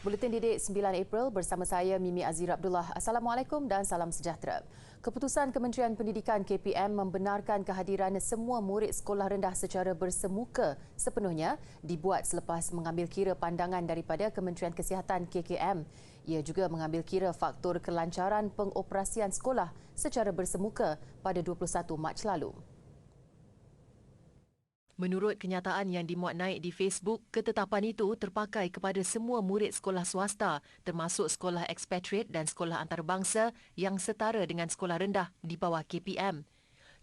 Buletin Didik 9 April bersama saya Mimi Azir Abdullah. Assalamualaikum dan salam sejahtera. Keputusan Kementerian Pendidikan KPM membenarkan kehadiran semua murid sekolah rendah secara bersemuka sepenuhnya dibuat selepas mengambil kira pandangan daripada Kementerian Kesihatan KKM. Ia juga mengambil kira faktor kelancaran pengoperasian sekolah secara bersemuka pada 21 Mac lalu. Menurut kenyataan yang dimuat naik di Facebook, ketetapan itu terpakai kepada semua murid sekolah swasta termasuk sekolah ekspatriat dan sekolah antarabangsa yang setara dengan sekolah rendah di bawah KPM.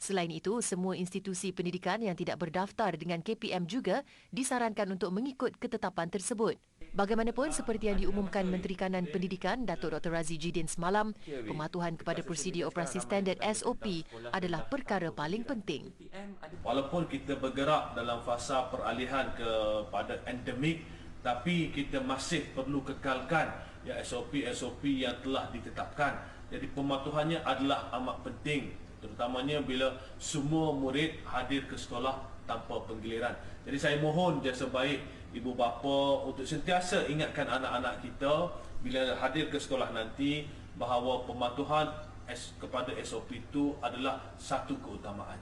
Selain itu, semua institusi pendidikan yang tidak berdaftar dengan KPM juga disarankan untuk mengikut ketetapan tersebut. Bagaimanapun, seperti yang diumumkan Menteri Kanan Pendidikan Datuk Dr. Razzie Jidin semalam, pematuhan kepada prosedur operasi standard SOP adalah perkara paling penting. Walaupun kita bergerak dalam fasa peralihan kepada endemik, tapi kita masih perlu kekalkan SOP yang telah ditetapkan. Jadi pematuhannya adalah amat penting, terutamanya bila semua murid hadir ke sekolah tanpa penggiliran. Jadi saya mohon jasa baik ibu bapa untuk sentiasa ingatkan anak-anak kita bila hadir ke sekolah nanti bahawa pematuhan kepada SOP itu adalah satu keutamaan.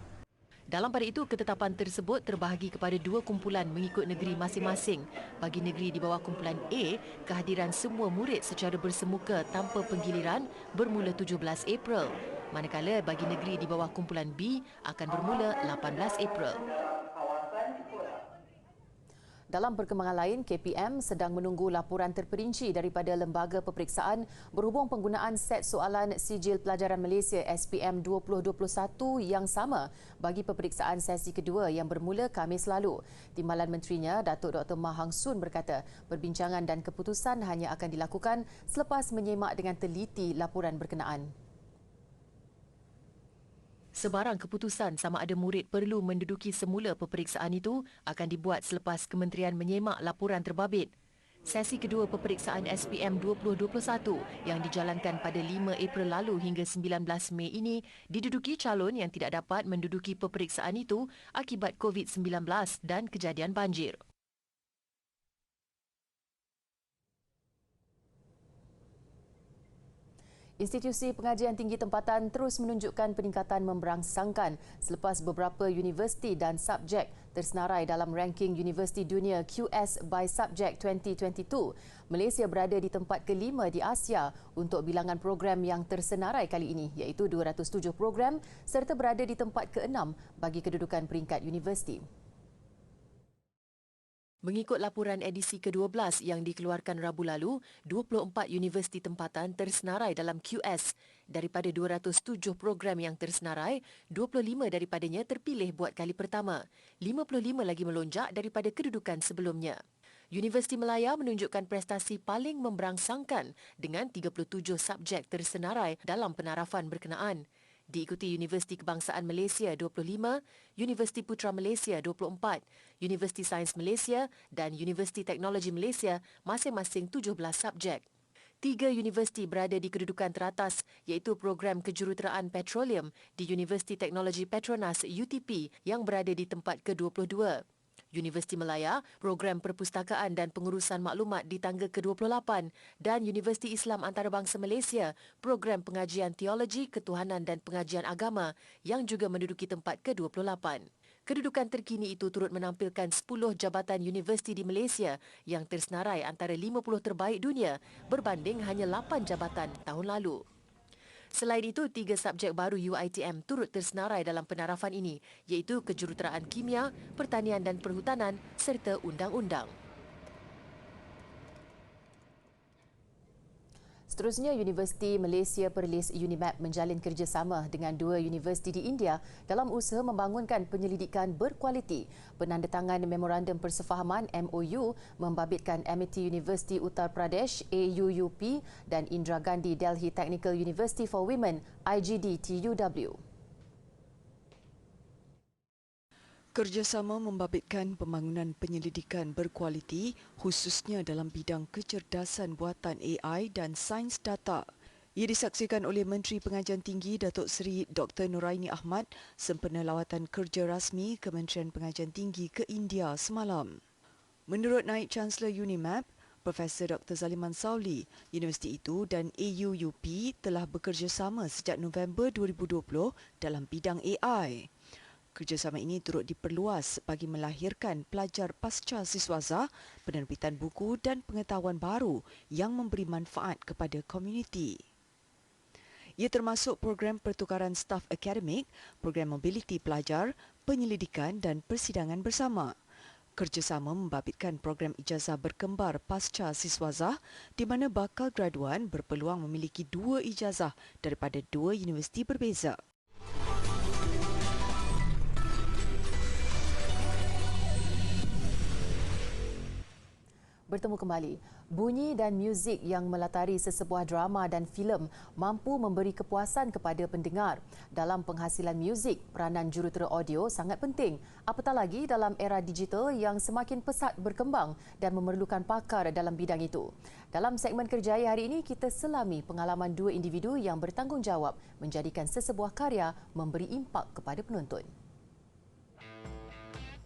Dalam pada itu, ketetapan tersebut terbahagi kepada dua kumpulan mengikut negeri masing-masing. Bagi negeri di bawah kumpulan A, kehadiran semua murid secara bersemuka tanpa penggiliran bermula 17 April. Manakala bagi negeri di bawah kumpulan B akan bermula 18 April. Dalam perkembangan lain, KPM sedang menunggu laporan terperinci daripada Lembaga Peperiksaan berhubung penggunaan set soalan Sijil Pelajaran Malaysia SPM 2021 yang sama bagi peperiksaan sesi kedua yang bermula Khamis lalu. Timbalan Menterinya, Datuk Dr. Mah Hang Soon berkata, perbincangan dan keputusan hanya akan dilakukan selepas menyemak dengan teliti laporan berkenaan. Sebarang keputusan sama ada murid perlu menduduki semula peperiksaan itu akan dibuat selepas kementerian menyemak laporan terbabit. Sesi kedua peperiksaan SPM 2021 yang dijalankan pada 5 April lalu hingga 19 Mei ini diduduki calon yang tidak dapat menduduki peperiksaan itu akibat COVID-19 dan kejadian banjir. Institusi pengajian tinggi tempatan terus menunjukkan peningkatan memberangsangkan selepas beberapa universiti dan subjek tersenarai dalam ranking Universiti Dunia QS by Subject 2022. Malaysia berada di tempat kelima di Asia untuk bilangan program yang tersenarai kali ini, iaitu 207 program serta berada di tempat ke-6 bagi kedudukan peringkat universiti. Mengikut laporan edisi ke-12 yang dikeluarkan Rabu lalu, 24 universiti tempatan tersenarai dalam QS. Daripada 207 program yang tersenarai, 25 daripadanya terpilih buat kali pertama. 55 lagi melonjak daripada kedudukan sebelumnya. Universiti Melaya menunjukkan prestasi paling memberangsangkan dengan 37 subjek tersenarai dalam penarafan berkenaan. Diikuti Universiti Kebangsaan Malaysia 25, Universiti Putra Malaysia 24, Universiti Sains Malaysia dan Universiti Teknologi Malaysia masing-masing 17 subjek. 3 universiti berada di kedudukan teratas iaitu program kejuruteraan petroleum di Universiti Teknologi Petronas UTP yang berada di tempat ke-22. Universiti Melaya, program perpustakaan dan pengurusan maklumat di tangga ke-28 dan Universiti Islam Antarabangsa Malaysia, program pengajian teologi, ketuhanan dan pengajian agama yang juga menduduki tempat ke-28. Kedudukan terkini itu turut menampilkan 10 jabatan universiti di Malaysia yang tersenarai antara 50 terbaik dunia berbanding hanya 8 jabatan tahun lalu. Selain itu, 3 subjek baru UiTM turut tersenarai dalam penarafan ini, iaitu kejuruteraan kimia, pertanian dan perhutanan serta undang-undang. Seterusnya, Universiti Malaysia Perlis UNIMAP menjalin kerjasama dengan 2 universiti di India dalam usaha membangunkan penyelidikan berkualiti. Penandatangan Memorandum Persefahaman MOU membabitkan Amity University Uttar Pradesh AUUP dan Indira Gandhi Delhi Technical University for Women IGD TUW. Kerjasama membabitkan pembangunan penyelidikan berkualiti khususnya dalam bidang kecerdasan buatan AI dan sains data. Ia disaksikan oleh Menteri Pengajian Tinggi Datuk Seri Dr. Nuraini Ahmad sempena lawatan kerja rasmi Kementerian Pengajian Tinggi ke India semalam. Menurut Naib Chancellor UNIMAP, Profesor Dr. Zaliman Sauli, universiti itu dan AUUP telah bekerjasama sejak November 2020 dalam bidang AI. Kerjasama ini turut diperluas bagi melahirkan pelajar pasca siswaza, penerbitan buku dan pengetahuan baru yang memberi manfaat kepada komuniti. Ia termasuk program pertukaran staf akademik, program mobiliti pelajar, penyelidikan dan persidangan bersama. Kerjasama membabitkan program ijazah berkembar pasca siswaza di mana bakal graduan berpeluang memiliki 2 ijazah daripada 2 universiti berbeza. Bertemu kembali. Bunyi dan muzik yang melatari sesebuah drama dan filem mampu memberi kepuasan kepada pendengar. Dalam penghasilan muzik, peranan jurutera audio sangat penting. Apatah lagi dalam era digital yang semakin pesat berkembang dan memerlukan pakar dalam bidang itu. Dalam segmen Kerjaya hari ini, kita selami pengalaman 2 individu yang bertanggungjawab menjadikan sesebuah karya memberi impak kepada penonton.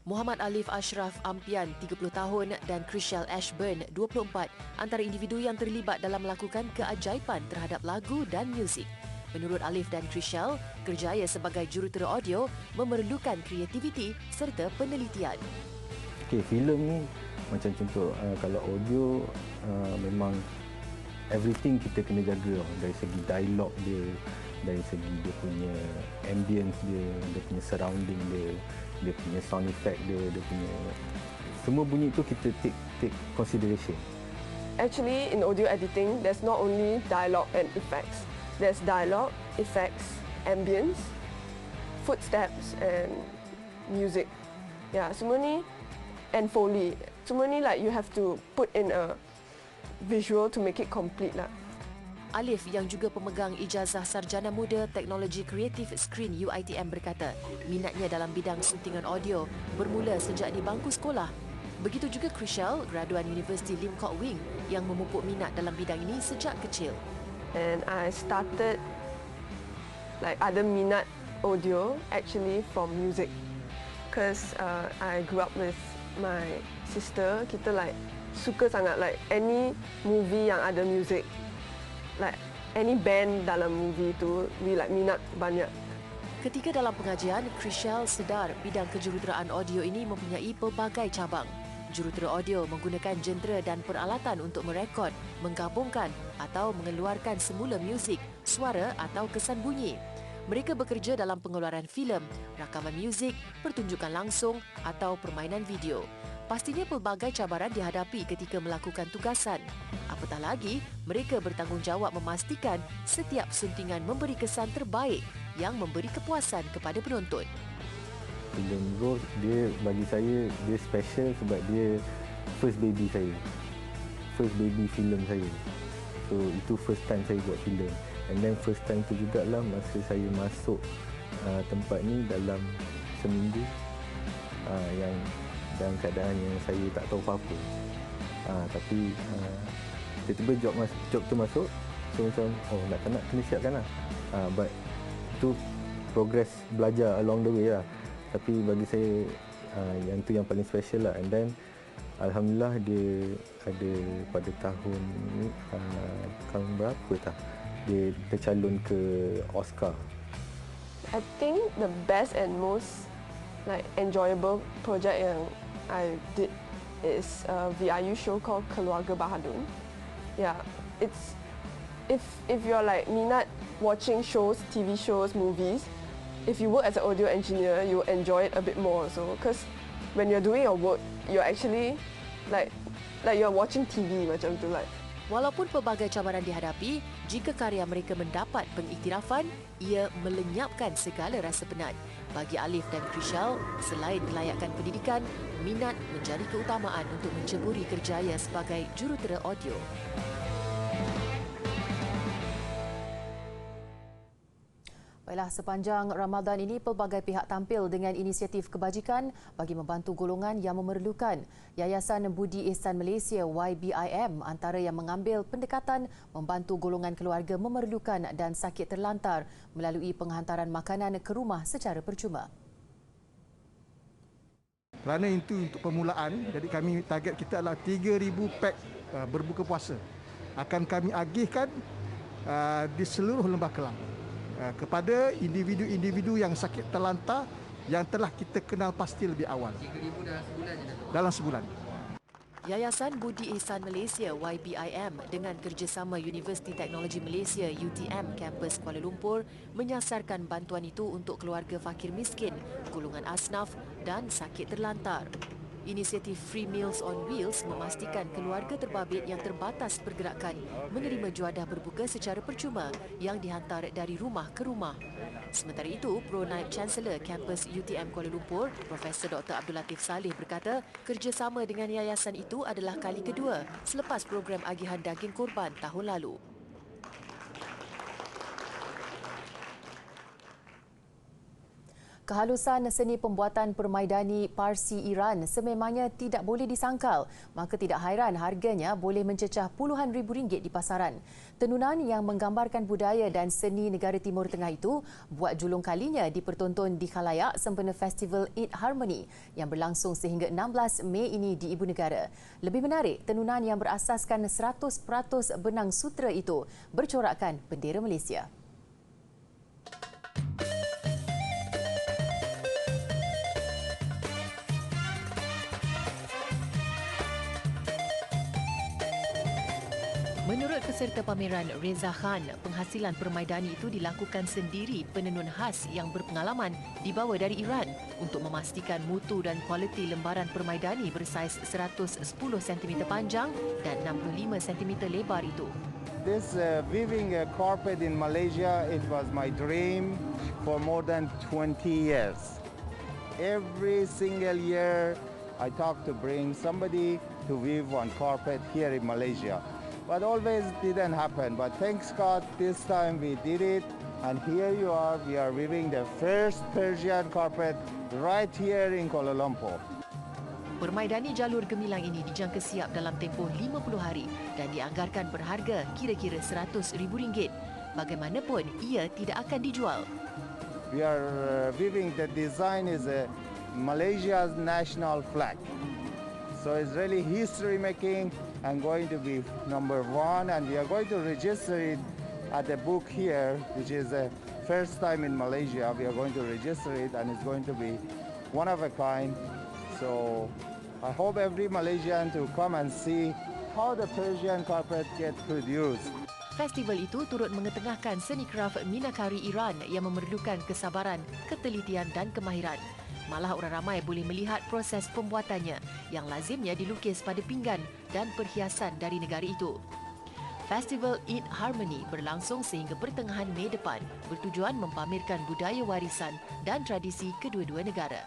Muhammad Alif Ashraf Ampian, 30 tahun dan Chriselle Ashburn, 24, antara individu yang terlibat dalam melakukan keajaiban terhadap lagu dan muzik. Menurut Alif dan Chriselle, kerjaya sebagai jurutera audio memerlukan kreativiti serta penelitian. Okey, filem ni macam contoh kalau audio memang everything kita kena jaga dari segi dialog dia, dari segi dia punya ambience dia punya surrounding dia punya sound effect dia punya semua bunyi itu kita take consideration. Actually, in audio editing, there's not only dialogue and effects. There's dialogue, effects, ambience, footsteps and music. Yeah, semua ni and Foley. Semua ni like you have to put in a visual to make it complete lah. Alif yang juga pemegang ijazah Sarjana Muda Teknologi Kreatif Screen UiTM berkata, minatnya dalam bidang suntingan audio bermula sejak di bangku sekolah. Begitu juga Chriselle, graduan Universiti Lim Kok Wing yang memupuk minat dalam bidang ini sejak kecil. And I started like ada minat audio actually from music. Because I grew up with my sister, kita like suka sangat like any movie yang ada music. Like any band dalam movie tu, we like minat banyak. Ketika dalam pengajian, Chriselle sedar bidang kejuruteraan audio ini mempunyai pelbagai cabang. Jurutera audio menggunakan jentera dan peralatan untuk merekod, menggabungkan atau mengeluarkan semula muzik, suara atau kesan bunyi. Mereka bekerja dalam pengeluaran filem, rakaman muzik, pertunjukan langsung atau permainan video. Pastinya pelbagai cabaran dihadapi ketika melakukan tugasan. Apatah lagi, mereka bertanggungjawab memastikan setiap suntingan memberi kesan terbaik yang memberi kepuasan kepada penonton. Filem Ghost, dia bagi saya, dia special sebab dia first baby saya. First baby filem saya. So, itu first time saya buat filem. And then first time tu jugalah masa saya masuk tempat ni dalam seminggu. Yang dalam keadaan yang saya tak tahu apa-apa. Tapi tiba-tiba job tu masuk, so macam nak kena siapkan lah. But itu progress belajar along the way lah. Tapi bagi saya yang tu yang paling special lah. And then alhamdulillah dia ada pada tahun ni tahun berapa tak? Dia tercalon ke Oscar. I think the best and most like enjoyable project yang I did is a VIU show called Keluarga Bahadun. Yeah, it's if you're like minat watching shows, TV shows, movies, if you work as an audio engineer, you enjoy it a bit more also. Because when you're doing your work, you're actually like you're watching TV macam tu like. Walaupun pelbagai cabaran dihadapi, jika karya mereka mendapat pengiktirafan, ia melenyapkan segala rasa penat. Bagi Alif dan Chriselle, selain kelayakan pendidikan, minat menjadi keutamaan untuk menceburi kerjaya sebagai jurutera audio. Baiklah, sepanjang Ramadan ini pelbagai pihak tampil dengan inisiatif kebajikan bagi membantu golongan yang memerlukan. Yayasan Budi Ihsan Malaysia YBIM antara yang mengambil pendekatan membantu golongan keluarga memerlukan dan sakit terlantar melalui penghantaran makanan ke rumah secara percuma. Kerana itu untuk permulaan, jadi kami target kita adalah 3,000 pack berbuka puasa akan kami agihkan di seluruh Lembah Kelang kepada individu-individu yang sakit terlantar yang telah kita kenal pasti lebih awal. 3,000 dalam sebulan je, Datuk? Dalam sebulan. Yayasan Budi Ihsan Malaysia YBIM dengan kerjasama Universiti Teknologi Malaysia UTM kampus Kuala Lumpur menyasarkan bantuan itu untuk keluarga fakir miskin, golongan asnaf dan sakit terlantar. Inisiatif Free Meals on Wheels memastikan keluarga terbabit yang terbatas pergerakan menerima juadah berbuka secara percuma yang dihantar dari rumah ke rumah. Sementara itu, Pro-Naib Chancellor kampus UTM Kuala Lumpur, Profesor Dr. Abdul Latif Saleh berkata, kerjasama dengan yayasan itu adalah kali kedua selepas program agihan daging korban tahun lalu. Kehalusan seni pembuatan permaidani Parsi Iran sememangnya tidak boleh disangkal, maka tidak hairan harganya boleh mencecah puluhan ribu ringgit di pasaran. Tenunan yang menggambarkan budaya dan seni negara Timur Tengah itu buat julung kalinya dipertonton di khalayak sempena Festival Eid Harmony yang berlangsung sehingga 16 Mei ini di Ibu Negara. Lebih menarik, tenunan yang berasaskan 100% benang sutera itu bercorakkan bendera Malaysia. Menurut peserta pameran Reza Khan, penghasilan permaidani itu dilakukan sendiri penenun khas yang berpengalaman dibawa dari Iran untuk memastikan mutu dan kualiti lembaran permaidani bersaiz 110 cm panjang dan 65 cm lebar itu. This weaving a carpet in Malaysia, it was my dream for more than 20 years. Every single year, I thought to bring somebody to weave one carpet here in Malaysia. But always didn't happen. But thanks God, this time we did it. And here you are, we are weaving the first Persian carpet right here in Kuala Lumpur. Permaidani jalur gemilang ini dijangka siap dalam tempoh 50 hari dan dianggarkan berharga kira-kira RM100,000. Bagaimanapun, ia tidak akan dijual. We are weaving, the design is Malaysia's national flag. So it's really history making and going to be number one, and we are going to register it at the book here, which is the first time in Malaysia. We are going to register it and it's going to be one of a kind. So I hope every Malaysian to come and see how the Persian carpet gets produced. Festival itu turut mengetengahkan seni kraf minakari Iran yang memerlukan kesabaran, ketelitian dan kemahiran. Malah orang ramai boleh melihat proses pembuatannya yang lazimnya dilukis pada pinggan dan perhiasan dari negara itu. Festival Eid Harmony berlangsung sehingga pertengahan Mei depan bertujuan mempamerkan budaya warisan dan tradisi kedua-dua negara.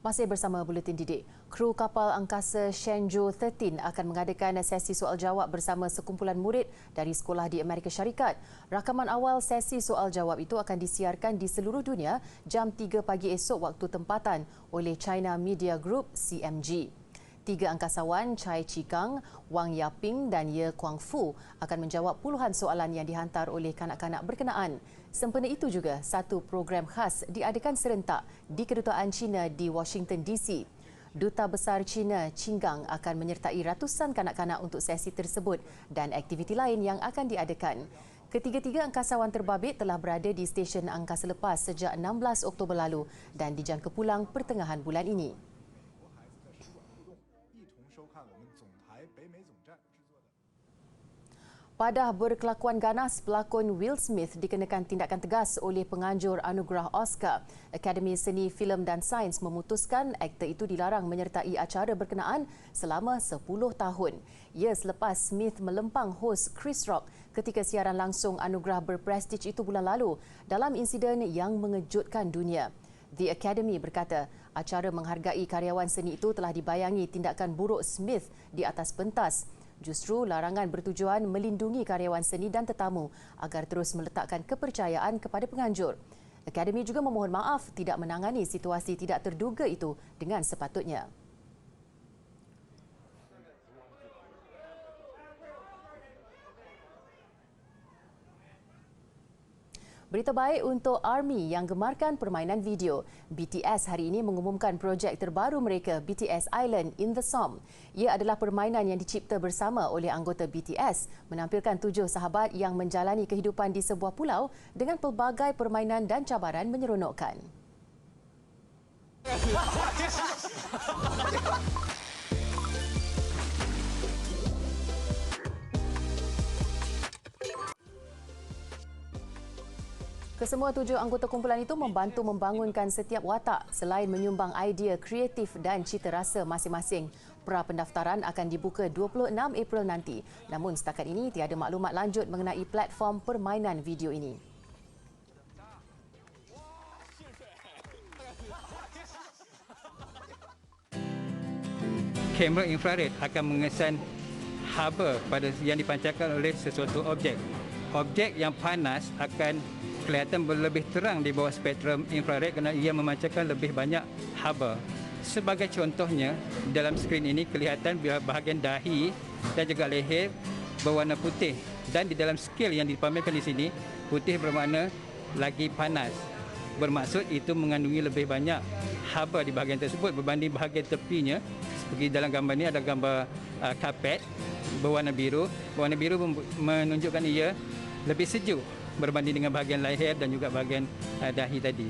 Masih bersama Buletin Didik, kru kapal angkasa Shenzhou 13 akan mengadakan sesi soal-jawab bersama sekumpulan murid dari sekolah di Amerika Syarikat. Rakaman awal sesi soal-jawab itu akan disiarkan di seluruh dunia jam 3 pagi esok waktu tempatan oleh China Media Group CMG. 3 angkasawan Chai Chi-kang, Wang Yaping dan Ye Kuang-fu akan menjawab puluhan soalan yang dihantar oleh kanak-kanak berkenaan. Sempena itu juga, satu program khas diadakan serentak di Kedutaan China di Washington DC. Duta Besar China, Qinggang, akan menyertai ratusan kanak-kanak untuk sesi tersebut dan aktiviti lain yang akan diadakan. Ketiga-tiga angkasawan terbabit telah berada di stesen angkasa lepas sejak 16 Oktober lalu dan dijangka pulang pertengahan bulan ini. Padah berkelakuan ganas, pelakon Will Smith dikenakan tindakan tegas oleh penganjur anugerah Oscar. Akademi Seni, Filem dan Sains memutuskan aktor itu dilarang menyertai acara berkenaan selama 10 tahun. Ia selepas Smith melempang hos Chris Rock ketika siaran langsung anugerah berprestij itu bulan lalu dalam insiden yang mengejutkan dunia. The Academy berkata acara menghargai karyawan seni itu telah dibayangi tindakan buruk Smith di atas pentas. Justru larangan bertujuan melindungi karyawan seni dan tetamu agar terus meletakkan kepercayaan kepada penganjur. Akademi juga memohon maaf tidak menangani situasi tidak terduga itu dengan sepatutnya. Berita baik untuk ARMY yang gemarkan permainan video. BTS hari ini mengumumkan projek terbaru mereka, BTS Island in the Som. Ia adalah permainan yang dicipta bersama oleh anggota BTS, menampilkan 7 sahabat yang menjalani kehidupan di sebuah pulau dengan pelbagai permainan dan cabaran menyeronokkan. Kesemua 7 anggota kumpulan itu membantu membangunkan setiap watak selain menyumbang idea kreatif dan cita rasa masing-masing. Pra-pendaftaran akan dibuka 26 April nanti. Namun setakat ini tiada maklumat lanjut mengenai platform permainan video ini. Kamera infrared akan mengesan haba pada yang dipancarkan oleh sesuatu objek. Objek yang panas akan kelihatan lebih terang di bawah spektrum infrared kerana ia memancarkan lebih banyak haba. Sebagai contohnya, dalam skrin ini kelihatan bahagian dahi dan juga leher berwarna putih, dan di dalam skil yang dipamerkan di sini, putih bermakna lagi panas. Bermaksud itu mengandungi lebih banyak haba di bahagian tersebut berbanding bahagian tepinya. Seperti dalam gambar ini ada gambar kapet berwarna biru. Warna biru menunjukkan ia lebih sejuk berbanding dengan bahagian leher dan juga bahagian dahi tadi.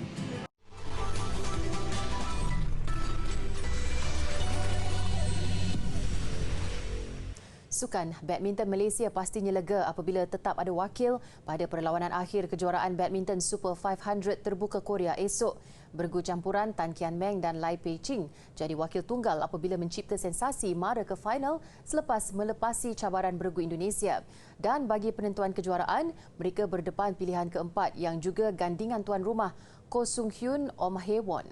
Sukan badminton Malaysia pastinya lega apabila tetap ada wakil pada perlawanan akhir kejuaraan badminton Super 500 terbuka Korea esok. Bergu campuran Tan Kian Meng dan Lai Pei Ching jadi wakil tunggal apabila mencipta sensasi mara ke final selepas melepasi cabaran bergu Indonesia. Dan bagi penentuan kejuaraan, mereka berdepan pilihan keempat yang juga gandingan tuan rumah Ko Sung Hyun Om Hae Won.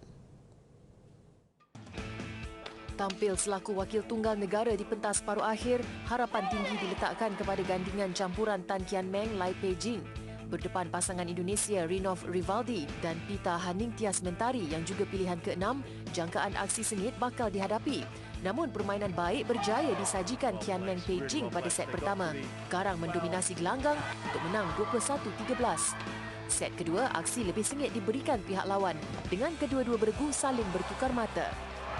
Tampil selaku wakil tunggal negara di pentas paruh akhir, harapan tinggi diletakkan kepada gandingan campuran Tan Kian Meng Lai Pei Ching. Berdepan pasangan Indonesia Rinov Rivaldi dan Pita Haningtyas Mentari yang juga pilihan ke-6, jangkaan aksi sengit bakal dihadapi. Namun permainan baik berjaya disajikan Kian Meng Pei Ching pada set pertama. Garang mendominasi gelanggang untuk menang 21-13. Set kedua, aksi lebih sengit diberikan pihak lawan dengan kedua-dua bergu saling bertukar mata.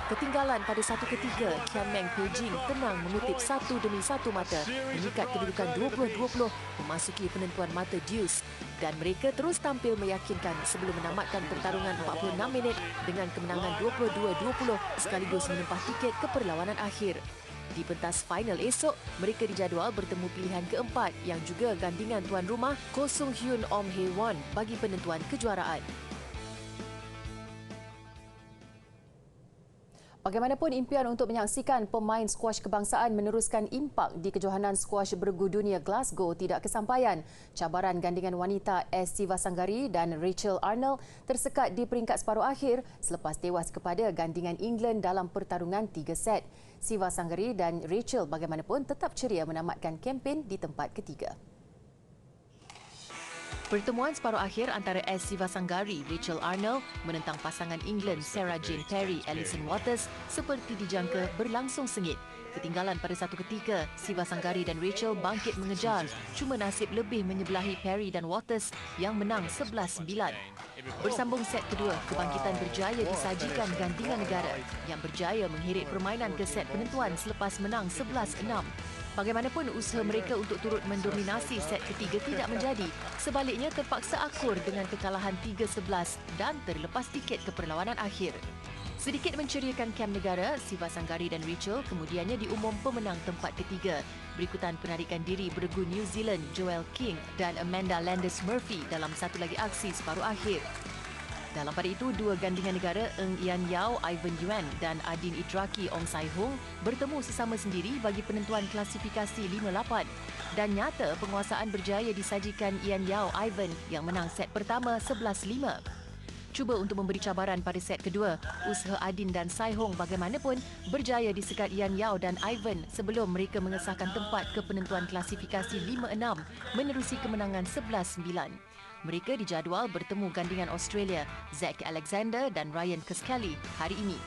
Ketinggalan pada 1/3, Kian Meng Pei Ching tenang mengutip 1 demi 1 mata, mengikat kedudukan 20-20 memasuki penentuan mata deuce, dan mereka terus tampil meyakinkan sebelum menamatkan pertarungan 46 minit dengan kemenangan 22-20 sekaligus menempah tiket ke perlawanan akhir. Di pentas final esok, mereka dijadual bertemu pilihan keempat yang juga gandingan tuan rumah Ko Sung Hyun Om Hae Won bagi penentuan kejuaraan. Bagaimanapun, impian untuk menyaksikan pemain skuash kebangsaan meneruskan impak di kejohanan skuash bergu dunia Glasgow tidak kesampaian. Cabaran gandingan wanita S. Sivasanggari dan Rachel Arnold tersekat di peringkat separuh akhir selepas tewas kepada gandingan England dalam pertarungan 3 set. Sivasanggari dan Rachel bagaimanapun tetap ceria menamatkan kempen di tempat ketiga. Pertemuan separuh akhir antara S. Sivasanggari, Rachel Arnold menentang pasangan England Sarah Jane Perry, Alison Waters seperti dijangka berlangsung sengit. Ketinggalan pada satu ketika, Sivasanggari dan Rachel bangkit mengejar, cuma nasib lebih menyebelahi Perry dan Waters yang menang 11-9. Bersambung set kedua, kebangkitan berjaya disajikan gandingan negara yang berjaya mengheret permainan ke set penentuan selepas menang 11-6. Bagaimanapun, usaha mereka untuk turut mendominasi set ketiga tidak menjadi. Sebaliknya terpaksa akur dengan kekalahan 3-11 dan terlepas tiket ke perlawanan akhir. Sedikit menceriakan kem negara, Siva Sanggari dan Rachel kemudiannya diumum pemenang tempat ketiga. Berikutan penarikan diri beregu New Zealand Joel King dan Amanda Landis Murphy dalam satu lagi aksi separuh akhir. Dalam pada itu, dua gandingan negara Ng Ian Yao, Ivan Yuan dan Adin Idraki Ong Sai Hung bertemu sesama sendiri bagi penentuan klasifikasi 5-8. Dan nyata penguasaan berjaya disajikan Ian Yao Ivan yang menang set pertama 11-5. Cuba untuk memberi cabaran pada set kedua, usaha Adin dan Sai Hung bagaimanapun berjaya disekat Ian Yao dan Ivan sebelum mereka mengesahkan tempat ke penentuan klasifikasi 5-6 menerusi kemenangan 11-9. Mereka dijadual bertemu gandingan Australia, Zach Alexander dan Ryan Keskelly hari ini.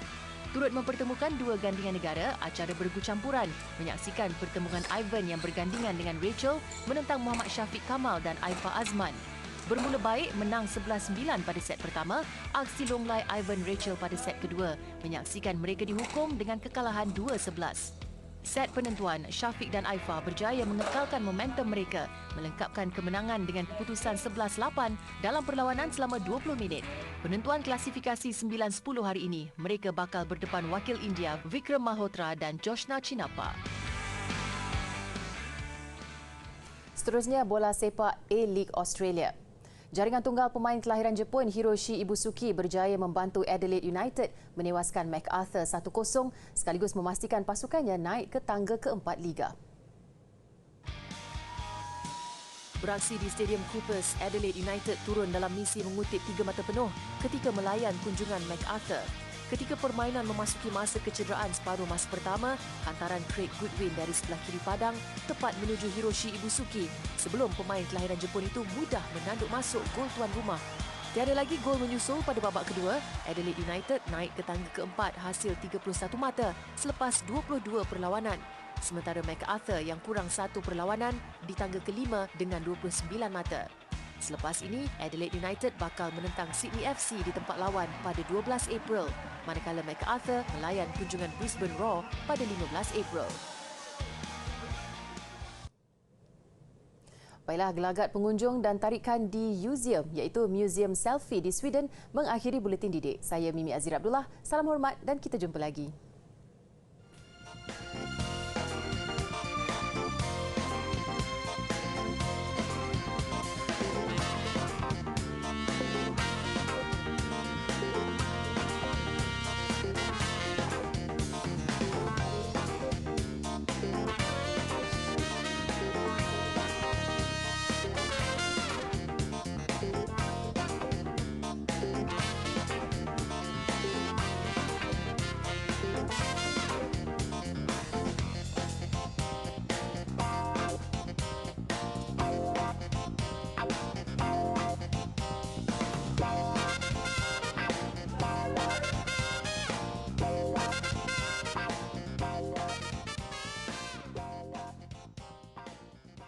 Turut mempertemukan dua gandingan negara, acara beregu campuran menyaksikan pertemuan Ivan yang bergandingan dengan Rachel menentang Muhammad Syafiq Kamal dan Aifa Azman. Bermula baik, menang 11-9 pada set pertama, aksi longlai Ivan Rachel pada set kedua menyaksikan mereka dihukum dengan kekalahan 2-11. Set penentuan, Syafiq dan Aifa berjaya mengekalkan momentum mereka, melengkapkan kemenangan dengan keputusan 11-8 dalam perlawanan selama 20 minit. Penentuan klasifikasi 9-10 hari ini, mereka bakal berdepan wakil India Vikram Malhotra dan Joshna Chinappa. Seterusnya, bola sepak A-League Australia. Jaringan tunggal pemain kelahiran Jepun Hiroshi Ibusuki berjaya membantu Adelaide United menewaskan MacArthur 1-0 sekaligus memastikan pasukannya naik ke tangga keempat Liga. Beraksi di Stadium Coopers, Adelaide United turun dalam misi mengutip 3 mata penuh ketika melayan kunjungan MacArthur. Ketika permainan memasuki masa kecederaan separuh masa pertama, hantaran Craig Goodwin dari sebelah kiri padang tepat menuju Hiroshi Ibusuki sebelum pemain kelahiran Jepun itu mudah menanduk masuk gol tuan rumah. Tiada lagi gol menyusul pada babak kedua, Adelaide United naik ke tangga keempat hasil 31 mata selepas 22 perlawanan. Sementara MacArthur yang kurang satu perlawanan di tangga kelima dengan 29 mata. Selepas ini, Adelaide United bakal menentang Sydney FC di tempat lawan pada 12 April, manakala MacArthur melayan kunjungan Brisbane Roar pada 15 April. Baiklah, gelagat pengunjung dan tarikan di museum iaitu Museum Selfie di Sweden mengakhiri buletin didik. Saya Mimi Azir Abdullah, salam hormat dan kita jumpa lagi.